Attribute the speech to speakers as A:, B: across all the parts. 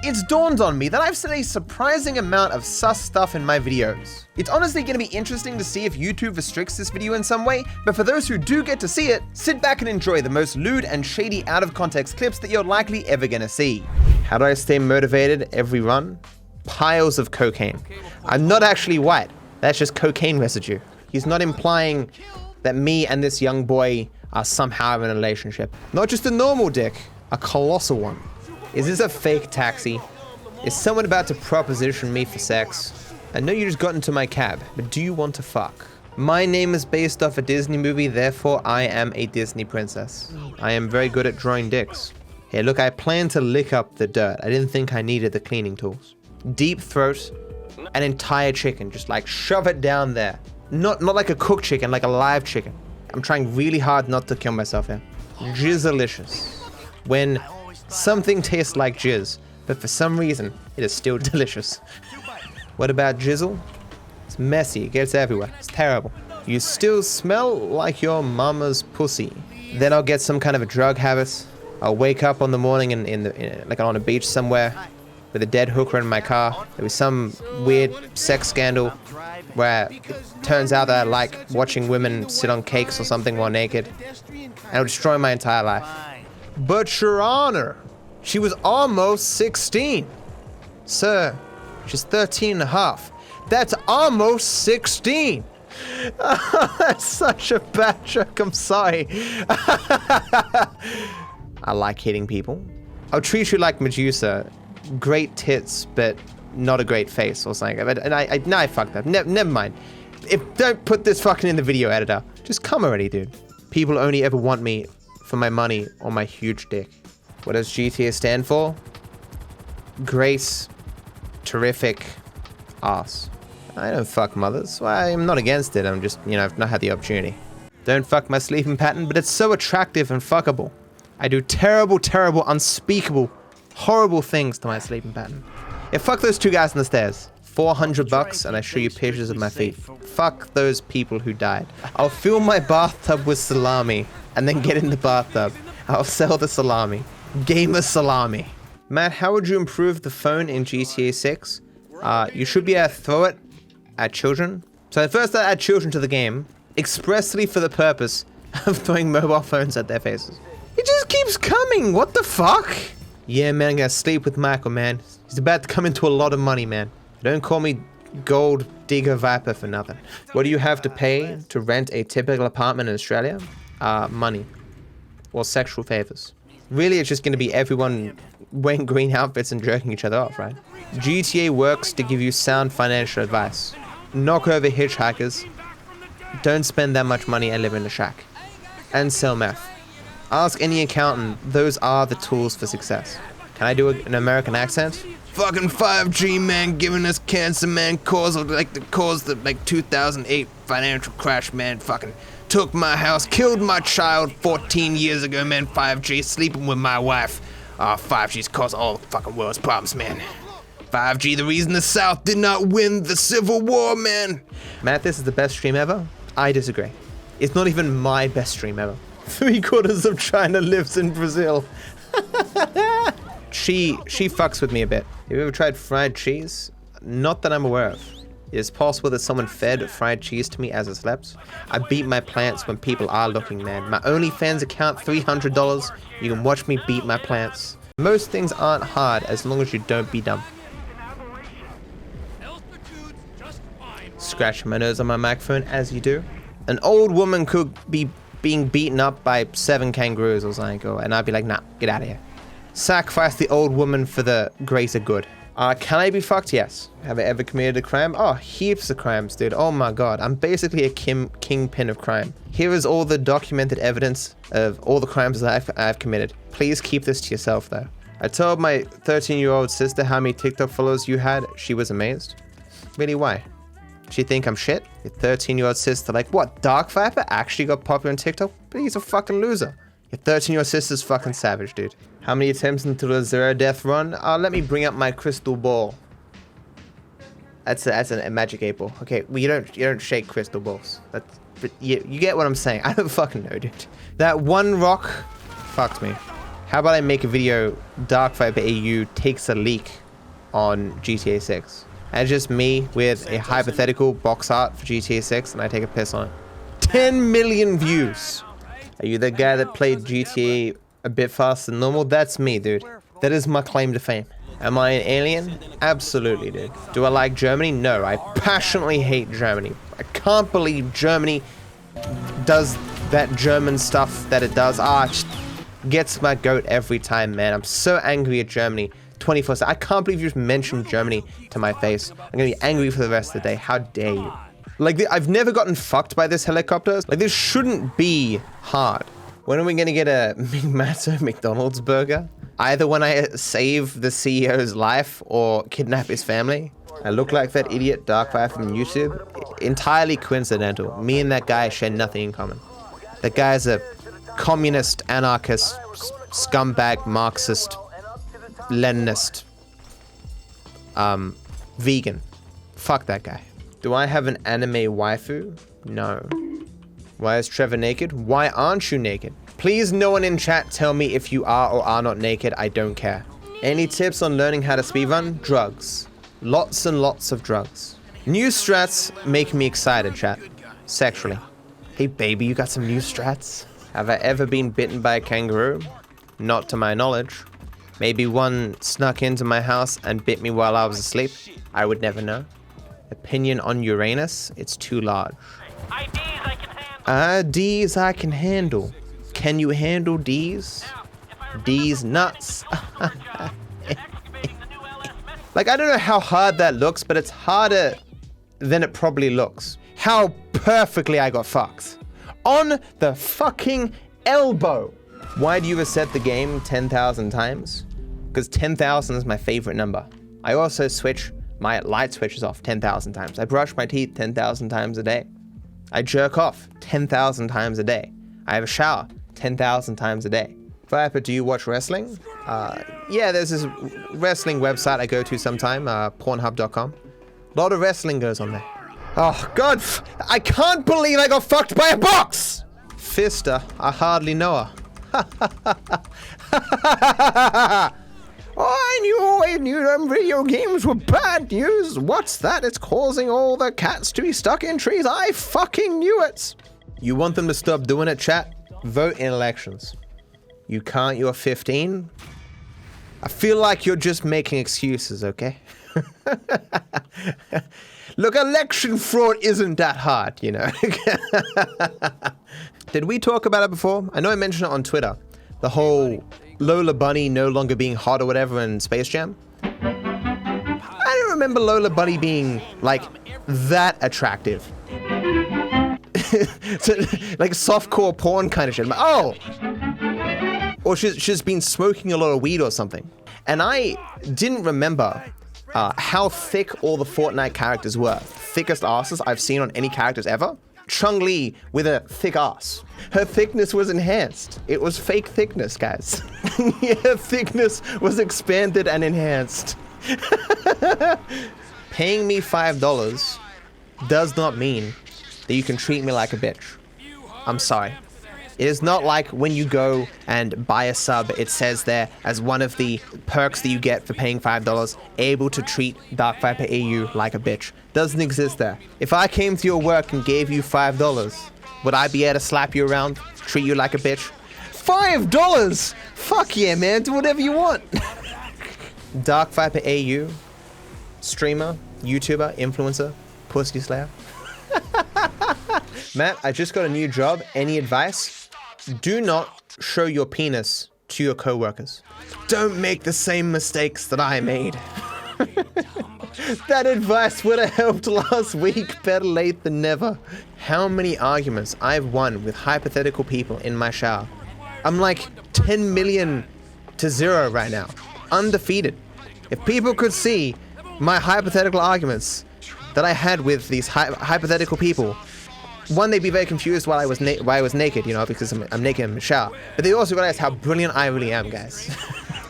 A: It's dawned on me that I've said a surprising amount of sus stuff in my videos. It's honestly going to be interesting to see if YouTube restricts this video in some way, but for those who do get to see it, sit back and enjoy the most lewd and shady out of context clips that you're likely ever gonna see. How do I stay motivated every run? Piles of cocaine. I'm not actually white, that's just cocaine residue. He's not implying that me and this young boy are somehow in a relationship. Not just a normal dick, a colossal one. Is this a fake taxi? Is someone about to proposition me for sex? I know you just got into my cab, but do you want to fuck? My name is based off a Disney movie, therefore I am a Disney princess. I am very good at drawing dicks. Hey, look, I plan to lick up the dirt. I didn't think I needed the cleaning tools. Deep throat, an entire chicken, just like shove it down there. Not like a cooked chicken, like a live chicken. I'm trying really hard not to kill myself here. Jizzalicious. When something tastes like jizz, but for some reason, it is still delicious. What about jizzle? It's messy, it gets everywhere, it's terrible. You still smell like your mama's pussy. Then I'll get some kind of a drug habit. I'll wake up on the morning like on a beach somewhere with a dead hooker in my car. There was some weird sex scandal where it turns out that I like watching women sit on cakes or something while naked. And it'll destroy my entire life. But Your Honor, she was almost 16. Sir, she's 13 and a half. That's almost 16. That's such a bad joke, I'm sorry. I like hitting people. I'll treat you like Medusa. Great tits, but not a great face or something. And I fucked up. Never mind. Don't put this fucking in the video editor. Just come already, dude. People only ever want me for my money or my huge dick. What does GTA stand for? Grace, terrific, ass. I don't fuck mothers. Well, I'm not against it. I'm just, I've not had the opportunity. Don't fuck my sleeping pattern, but it's so attractive and fuckable. I do terrible, terrible, unspeakable, horrible things to my sleeping pattern. Yeah, fuck those two guys on the stairs. $400 and I show you pictures of my feet. Fuck those people who died. I'll fill my bathtub with salami and then get in the bathtub. I'll sell the salami. Gamer salami. Matt, how would you improve the phone in GTA 6? You should be able to throw it at children. So first I add children to the game, expressly for the purpose of throwing mobile phones at their faces. It just keeps coming, what the fuck? Yeah, man, I'm gonna sleep with Michael, man. He's about to come into a lot of money, man. Don't call me Gold Digger Viper for nothing. What do you have to pay to rent a typical apartment in Australia? Money. Or sexual favors. Really, it's just gonna be everyone wearing green outfits and jerking each other off, right? GTA works to give you sound financial advice. Knock over hitchhikers. Don't spend that much money and live in a shack. And sell meth. Ask any accountant, those are the tools for success. Can I do an American accent? Fucking 5G, man, giving us cancer, man, caused the 2008 financial crash, man, fucking took my house, killed my child 14 years ago, man, 5G, sleeping with my wife. 5G's caused all the fucking world's problems, man. 5G, the reason the South did not win the Civil War, man. Matt, this is the best stream ever? I disagree. It's not even my best stream ever. 3/4 of China lives in Brazil. She fucks with me a bit. Have you ever tried fried cheese? Not that I'm aware of. It is possible that someone fed fried cheese to me as I slept. I beat my plants when people are looking, man. My OnlyFans account, $300. You can watch me beat my plants. Most things aren't hard as long as you don't be dumb. Scratching my nose on my microphone as you do. An old woman could be being beaten up by 7 kangaroos or something, and I'd be like, nah, get out of here. Sacrifice the old woman for the greater good. Can I be fucked? Yes. Have I ever committed a crime? Oh, heaps of crimes, dude. Oh my god. I'm basically a kingpin of crime. Here is all the documented evidence of all the crimes that I've committed. Please keep this to yourself, though. I told my 13-year-old sister how many TikTok followers you had. She was amazed. Really, why? She think I'm shit? Your 13-year-old sister like, what, DarkViper actually got popular on TikTok? But he's a fucking loser. Your 13-year-old sister's fucking savage, dude. How many attempts into the 0 death run? Let me bring up my crystal ball. That's a magic 8 ball. Okay, well, you don't shake crystal balls. But you get what I'm saying. I don't fucking know, dude. That one rock fucked me. How about I make a video, DarkViperAU takes a leak on GTA 6. And just me with a hypothetical box art for GTA 6 and I take a piss on it. 10 million views. Are you the guy that played GTA a bit faster than normal? That's me, dude. That is my claim to fame. Am I an alien? Absolutely, dude. Do I like Germany? No, I passionately hate Germany. I can't believe Germany does that German stuff that it does. It just gets my goat every time, man. I'm so angry at Germany. 24/7. I can't believe you just mentioned Germany to my face. I'm gonna be angry for the rest of the day. How dare you? Like, I've never gotten fucked by this helicopter. Like, this shouldn't be hard. When are we gonna get a McDonald's burger? Either when I save the CEO's life or kidnap his family. I look like that idiot DarkViper from YouTube. Entirely coincidental. Me and that guy share nothing in common. That guy's a communist, anarchist, scumbag, Marxist, Leninist, vegan. Fuck that guy. Do I have an anime waifu? No. Why is Trevor naked? Why aren't you naked? Please no one in chat tell me if you are or are not naked. I don't care. Any tips on learning how to speedrun? Drugs. Lots and lots of drugs. New strats make me excited, chat. Sexually. Hey baby, you got some new strats? Have I ever been bitten by a kangaroo? Not to my knowledge. Maybe one snuck into my house and bit me while I was asleep. I would never know. Opinion on Uranus? It's too large. D's I can handle. Can you handle D's? D's nuts. Like, I don't know how hard that looks, but it's harder than it probably looks. How perfectly I got fucked. On the fucking elbow. Why do you reset the game 10,000 times? Because 10,000 is my favorite number. I also switch my light switches off 10,000 times. I brush my teeth 10,000 times a day. I jerk off 10,000 times a day. I have a shower 10,000 times a day. Viper, do you watch wrestling? Yeah, there's this wrestling website I go to sometime, pornhub.com. A lot of wrestling goes on there. Oh, God, I can't believe I got fucked by a box! Fister, I hardly know her. Oh, I knew them video games were bad news. What's that? It's causing all the cats to be stuck in trees. I fucking knew it. You want them to stop doing it, chat? Vote in elections. You can't, you're 15? I feel like you're just making excuses, okay? Look, election fraud isn't that hard, you know? Did we talk about it before? I know I mentioned it on Twitter. The whole Lola Bunny no longer being hot or whatever in Space Jam. I don't remember Lola Bunny being, like, that attractive. So, like softcore porn kind of shit. Like, oh! Or she's been smoking a lot of weed or something. And I didn't remember how thick all the Fortnite characters were. Thickest asses I've seen on any characters ever. Chun-Li with a thick ass. Her thickness was enhanced. It was fake thickness, guys. Her thickness was expanded and enhanced. Paying me $5 does not mean that you can treat me like a bitch. I'm sorry. It is not like when you go and buy a sub, it says there as one of the perks that you get for paying $5, able to treat DarkViperAU like a bitch. Doesn't exist there. If I came to your work and gave you $5, would I be able to slap you around, treat you like a bitch? $5? Fuck yeah, man, do whatever you want. DarkViperAU, streamer, YouTuber, influencer, pussy slayer. Matt, I just got a new job. Any advice? Do not show your penis to your coworkers. Don't make the same mistakes that I made. That advice would have helped last week. Better late than never. How many arguments I've won with hypothetical people in my shower. I'm like 10 million to 0 right now. Undefeated. If people could see my hypothetical arguments that I had with these hypothetical people, one, they'd be very confused while I was naked, you know, because I'm naked in the shower. But they also realize how brilliant I really am, guys.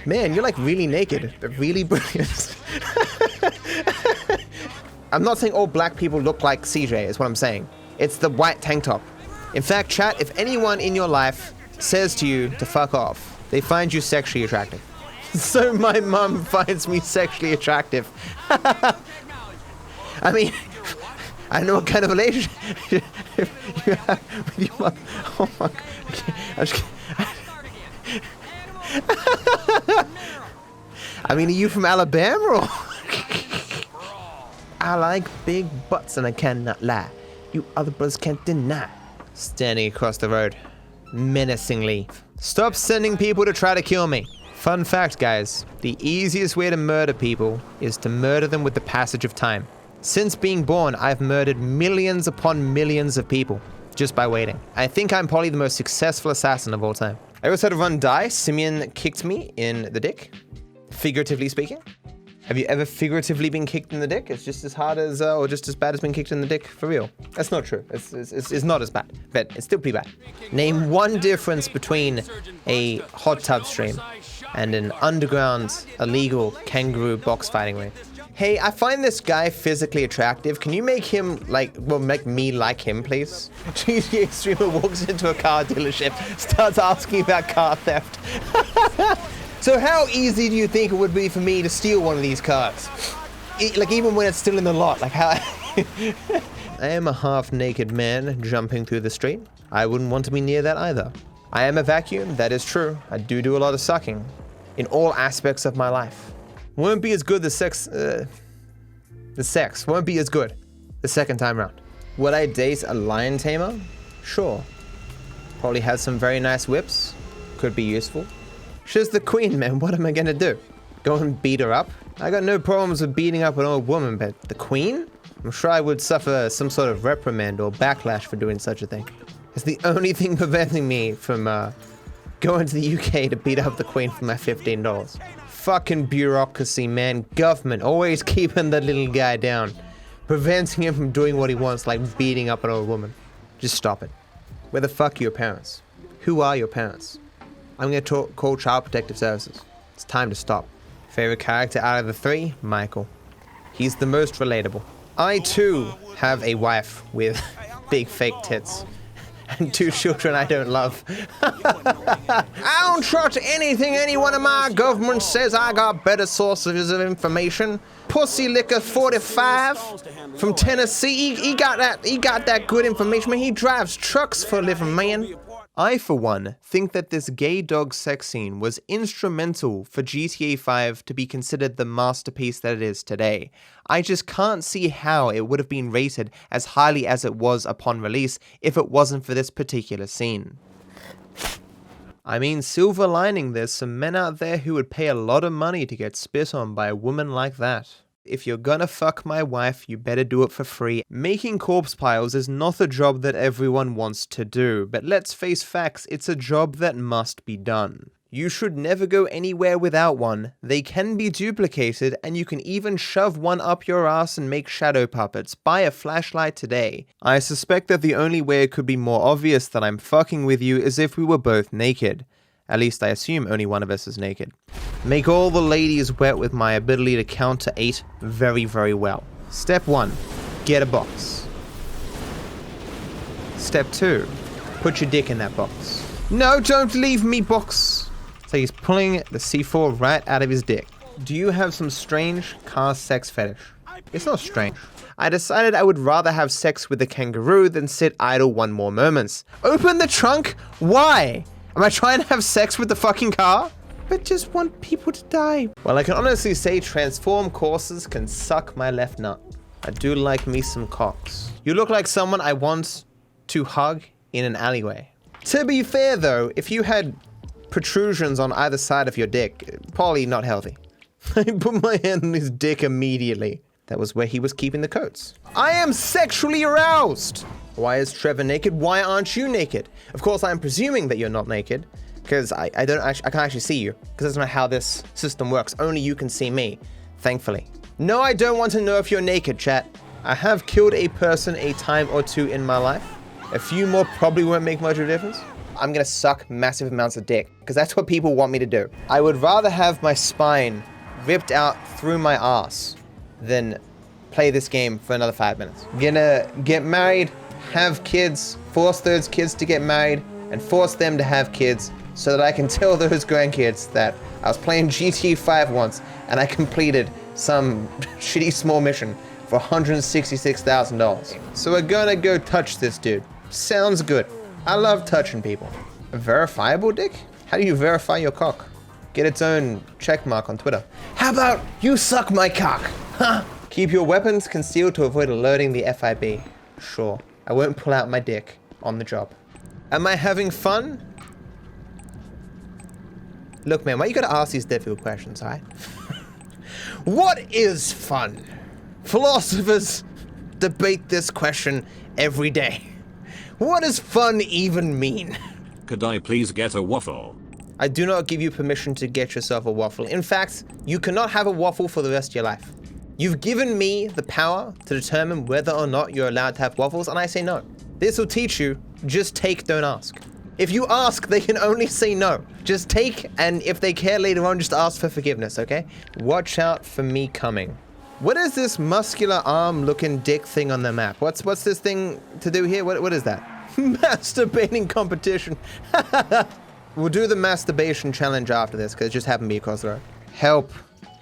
A: Man, you're like really naked, but really brilliant. I'm not saying all black people look like CJ, is what I'm saying. It's the white tank top. In fact, chat, if anyone in your life says to you to fuck off, They find you sexually attractive. So my mum finds me sexually attractive. I mean, I don't know what kind of relationship you have with your mum. Oh my God. Okay, I'm just I mean, are you from Alabama or? I like big butts and I cannot lie. You other brothers can't deny. Standing across the road, menacingly. Stop sending people to try to kill me. Fun fact, guys. The easiest way to murder people is to murder them with the passage of time. Since being born, I've murdered millions upon millions of people just by waiting. I think I'm probably the most successful assassin of all time. I also had to run die. Simeon kicked me in the dick, figuratively speaking. Have you ever figuratively been kicked in the dick? It's just as hard as, or just as bad as being kicked in the dick for real. That's not true. It's not as bad, but it's still pretty bad. Name one difference between a hot tub stream and an underground, illegal kangaroo box fighting ring. Hey, I find this guy physically attractive. Can you make him make me like him, please? GTA streamer walks into a car dealership, starts asking about car theft. So how easy do you think it would be for me to steal one of these cars? Like, even when it's still in the lot, like how... I am a half-naked man jumping through the street. I wouldn't want to be near that either. I am a vacuum, that is true. I do a lot of sucking in all aspects of my life. Won't be as good the sex won't be as good the second time round. Will I date a lion tamer? Sure. Probably has some very nice whips. Could be useful. She's the queen, man. What am I gonna do? Go and beat her up? I got no problems with beating up an old woman, but the queen? I'm sure I would suffer some sort of reprimand or backlash for doing such a thing. It's the only thing preventing me from going to the UK to beat up the queen for my $15. Fucking bureaucracy, man. Government always keeping the little guy down, preventing him from doing what he wants, like beating up an old woman. Just stop it. Where the fuck are your parents? Who are your parents? I'm gonna call Child Protective Services. It's time to stop. Favorite character out of the three? Michael. He's the most relatable. I too have a wife with big fake tits and 2 children I don't love. I don't trust anything any one of my government says. I got better sources of information. Pussy Liquor 45 from Tennessee. He got that good information, man. He drives trucks for a living, man. I, for one, think that this gay dog sex scene was instrumental for GTA 5 to be considered the masterpiece that it is today. I just can't see how it would have been rated as highly as it was upon release if it wasn't for this particular scene. I mean, silver lining, there's some men out there who would pay a lot of money to get spit on by a woman like that. If you're gonna fuck my wife, you better do it for free. Making corpse piles is not a job that everyone wants to do, but let's face facts, it's a job that must be done. You should never go anywhere without one. They can be duplicated, and you can even shove one up your ass and make shadow puppets. Buy a flashlight today. I suspect that the only way it could be more obvious that I'm fucking with you is if we were both naked. At least I assume only one of us is naked. Make all the ladies wet with my ability to count to 8 very, very well. Step 1, get a box. Step 2, put your dick in that box. No, don't leave me, box. So he's pulling the C4 right out of his dick. Do you have some strange car sex fetish? It's not strange. I decided I would rather have sex with a kangaroo than sit idle 1 more moments. Open the trunk? Why? Am I trying to have sex with the fucking car? But just want people to die. Well, I can honestly say transform courses can suck my left nut. I do like me some cocks. You look like someone I want to hug in an alleyway. To be fair though, if you had protrusions on either side of your dick, probably not healthy. I put my hand on his dick immediately. That was where he was keeping the coats. I am sexually aroused! Why is Trevor naked? Why aren't you naked? Of course, I'm presuming that you're not naked, because I can't actually see you, because that's not how this system works. Only you can see me, thankfully. No, I don't want to know if you're naked, chat. I have killed a person a time or 2 in my life. A few more probably won't make much of a difference. I'm gonna suck massive amounts of dick, because that's what people want me to do. I would rather have my spine ripped out through my ass than play this game for another 5 minutes. Gonna get married, have kids, force those kids to get married, and force them to have kids so that I can tell those grandkids that I was playing GTA 5 once and I completed some shitty small mission for $166,000. So we're gonna go touch this dude. Sounds good. I love touching people. A verifiable dick? How do you verify your cock? Get its own check mark on Twitter. How about you suck my cock? Huh? Keep your weapons concealed to avoid alerting the FIB. Sure. I won't pull out my dick on the job. Am I having fun? Look, man, why you gotta ask these difficult questions, alright? What is fun? Philosophers debate this question every day. What does fun even mean?
B: Could I please get a waffle?
A: I do not give you permission to get yourself a waffle. In fact, you cannot have a waffle for the rest of your life. You've given me the power to determine whether or not you're allowed to have waffles, and I say no. This will teach you, just take, don't ask. If you ask, they can only say no. Just take, and if they care later on, just ask for forgiveness, okay? Watch out for me coming. What is this muscular arm-looking dick thing on the map? What's this thing to do here? What is that? Masturbating competition. We'll do the masturbation challenge after this, because it just happened to be across the road. Help.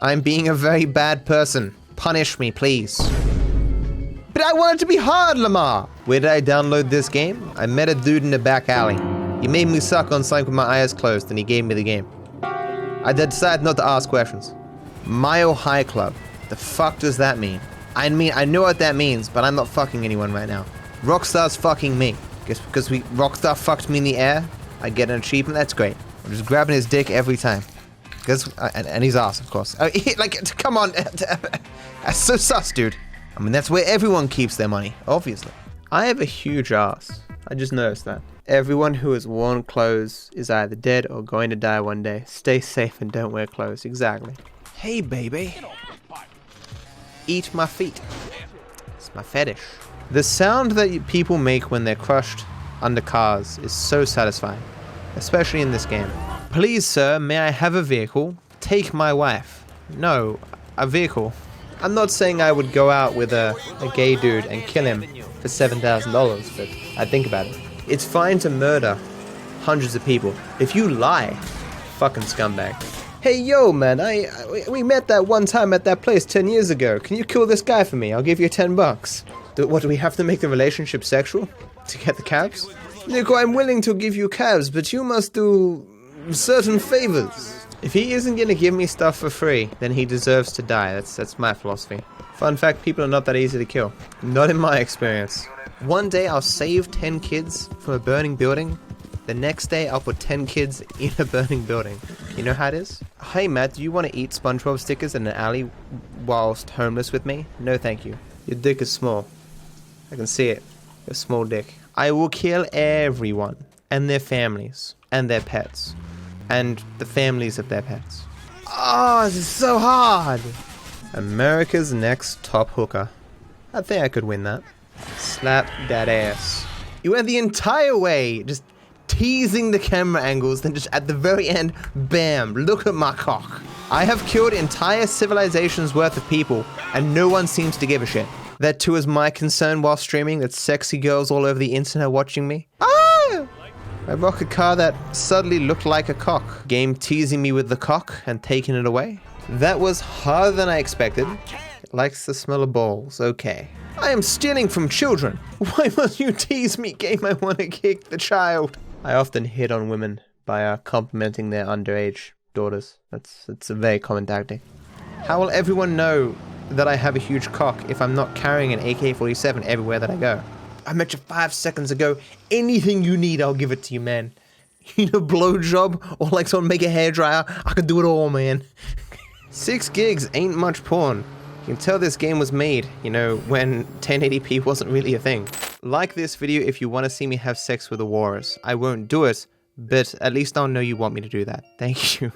A: I'm being a very bad person. Punish me, please. But I want it to be hard, Lamar. Where did I download this game? I met a dude in the back alley. He made me suck on something with my eyes closed, and he gave me the game. I decided not to ask questions. Mile High Club. The fuck does that mean? I mean, I know what that means, but I'm not fucking anyone right now. Rockstar's fucking me. Guess because Rockstar fucked me in the air, I get an achievement. That's great. I'm just grabbing his dick every time. And his ass, of course. Come on. That's so sus, dude. I mean, that's where everyone keeps their money, obviously. I have a huge ass. I just noticed that. Everyone who has worn clothes is either dead or going to die one day. Stay safe and don't wear clothes. Exactly. Hey, baby. Eat my feet. It's my fetish. The sound that people make when they're crushed under cars is so satisfying, especially in this game. Please, sir, may I have a vehicle? Take my wife. No, a vehicle. I'm not saying I would go out with a gay dude and kill him for $7,000, but I think about it. It's fine to murder hundreds of people. If you lie, fucking scumbag. Hey, yo, man, we met that one time at that place 10 years ago. Can you kill this guy for me? I'll give you $10. What, do we have to make the relationship sexual to get the cabs? Look, I'm willing to give you cabs, but you must do certain favors. If he isn't gonna give me stuff for free, then he deserves to die. That's my philosophy. Fun fact, people are not that easy to kill. Not in my experience. One day I'll save 10 kids from a burning building. The next day I'll put 10 kids in a burning building. You know how it is? Hey Matt, do you want to eat SpongeBob stickers in an alley whilst homeless with me? No thank you. Your dick is small. I can see it. Your small dick. I will kill everyone. And their families. And their pets. And the families of their pets. Oh, this is so hard! America's Next Top Hooker. I think I could win that. Slap that ass. You went the entire way, just teasing the camera angles, then just at the very end, bam, look at my cock. I have killed entire civilizations worth of people, and no one seems to give a shit. That too is my concern while streaming, that sexy girls all over the internet watching me. Ah! I rock a car that suddenly looked like a cock. Game teasing me with the cock and taking it away. That was harder than I expected. It likes the smell of balls, okay. I am stealing from children. Why must you tease me, game? I want to kick the child. I often hit on women by complimenting their underage daughters. That's a very common tactic. How will everyone know that I have a huge cock if I'm not carrying an AK-47 everywhere that I go? I met you 5 seconds ago. Anything you need, I'll give it to you, man. You know, blowjob or like someone make a hairdryer. I can do it all, man. 6 gigs ain't much porn. You can tell this game was made, you know, when 1080p wasn't really a thing. Like this video if you want to see me have sex with a walrus. I won't do it, but at least I'll know you want me to do that. Thank you.